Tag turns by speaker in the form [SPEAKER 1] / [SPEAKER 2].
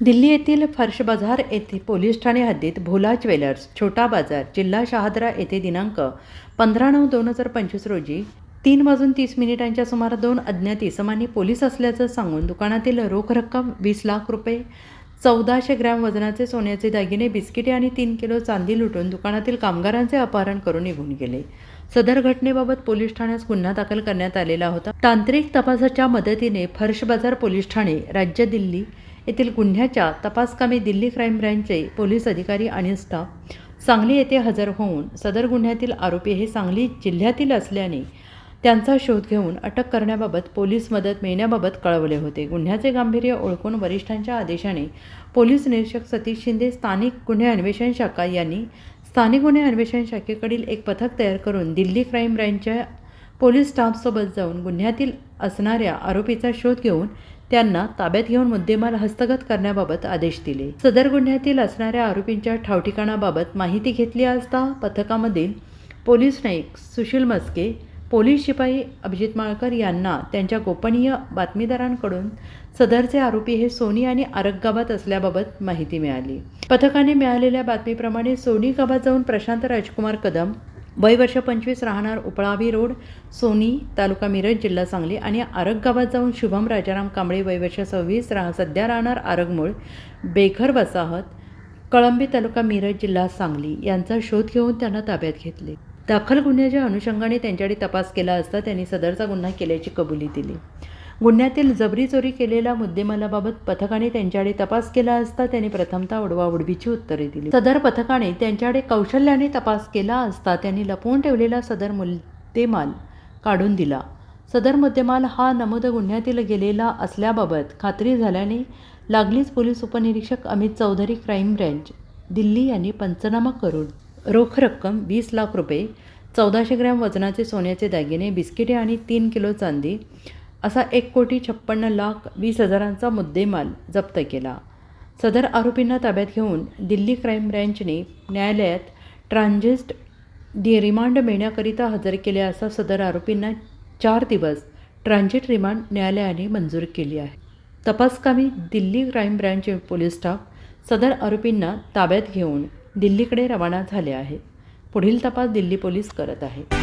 [SPEAKER 1] दिल्ली येथील फर्श बाजार येथे पोलीस ठाणे हद्दीत भोला ज्वेलर्स छोटा बाजार जिल्हा शहादरा येथे दिनांक 15/9/2025 रोजी 3:30 सुमारास 2 अज्ञात इसमांनी पोलीस असल्याचं सांगून दुकानातील रोख रक्कम 20 लाख रुपये, 1400 ग्रॅम वजनाचे सोन्याचे दागिने, बिस्किटे आणि 3 किलो चांदी लुटून दुकानातील कामगारांचे अपहरण करून निघून गेले. सदर घटनेबाबत पोलीस ठाण्यात गुन्हा दाखल करण्यात आलेला होता. तांत्रिक तपासाच्या मदतीने फर्श बाजार पोलीस ठाणे, राज्य दिल्ली येथील गुन्ह्याच्या तपासकामी दिल्ली क्राईम ब्रँचचे पोलीस अधिकारी आणि स्टाफ सांगली येथे हजर होऊन सदर गुन्ह्यातील आरोपी हे सांगली जिल्ह्यातील असल्याने त्यांचा शोध घेऊन अटक करण्याबाबत पोलीस मदत मिळण्याबाबत कळवले होते. गुन्ह्याचे गांभीर्य ओळखून वरिष्ठांच्या आदेशाने पोलीस निरीक्षक सतीश शिंदे, स्थानिक गुन्हे अन्वेषण शाखा यांनी स्थानिक गुन्हे अन्वेषण शाखेकडील एक पथक तयार करून दिल्ली क्राईम ब्रँचच्या पोलीस स्टाफसोबत जाऊन गुन्ह्यातील असणाऱ्या आरोपीचा शोध घेऊन त्यांना ताब्यात घेऊन मुद्देमाल हस्तगत करण्याबाबत आदेश दिले. सदर गुन्ह्यातील असणाऱ्या आरोपींच्या ठावठिकाणाबाबत माहिती घेतली असता पथकामधील पोलीस नाईक सुशील मस्के, पोलीस शिपाई अभिजित माळकर यांना त्यांच्या गोपनीय बातमीदारांकडून सदरचे आरोपी हे सोनी आणि आरग गावात असल्याबाबत माहिती मिळाली. पथकाने मिळालेल्या बातमीप्रमाणे सोनी गावात जाऊन प्रशांत राजकुमार कदम, वय वर्ष 25, राहणार उपळावी रोड, सोनी, तालुका मिरज, जिल्हा सांगली आणि आरग गावात जाऊन शुभम राजाराम कांबळे, वय वर्ष 26, सध्या राहणार आरगमूळ, बेघर वसाहत, कळंबी, तालुका मिरज, जिल्हा सांगली यांचा शोध घेऊन त्यांना ताब्यात घेतले. दाखल गुन्ह्याच्या अनुषंगाने त्यांच्याकडे तपास केला असता त्यांनी सदरचा गुन्हा केल्याची कबुली दिली. गुन्ह्यातील जबरी चोरी केलेल्या मुद्देमालाबाबत पथकाने त्यांच्याकडे तपास केला असता त्यांनी प्रथमतः उडवाउडवीची उत्तरे दिली. सदर पथकाने त्यांच्याकडे कौशल्याने तपास केला असता त्यांनी लपवून ठेवलेला सदर मुद्देमाल काढून दिला. सदर मुद्देमाल हा नमूद गुन्ह्यातील गेलेला असल्याबाबत खात्री झाल्याने लागलीच पोलीस उपनिरीक्षक अमित चौधरी, क्राईम ब्रँच, दिल्ली यांनी पंचनामा करून रोख रक्कम 20 लाख रुपये, 1400 ग्रॅम वजनाचे सोन्याचे दागिने, बिस्किटे आणि 3 किलो चांदी असा 1,56,20,000चा मुद्देमाल जप्त केला. सदर आरोपींना ताब्यात घेऊन दिल्ली क्राईम ब्रँचने न्यायालयात ट्रान्झिट रिमांड मिळण्याकरिता हजर केले असता सदर आरोपींना 4 दिवस ट्रान्झिट रिमांड न्यायालयाने मंजूर केली आहे. तपासकामी Delhi crime branch police staff सदर आरोपींना ताब्यात घेऊन दिल्लीकडे रवाना झाले आहे. पुढील तपास दिल्ली पोलीस करत आहेत.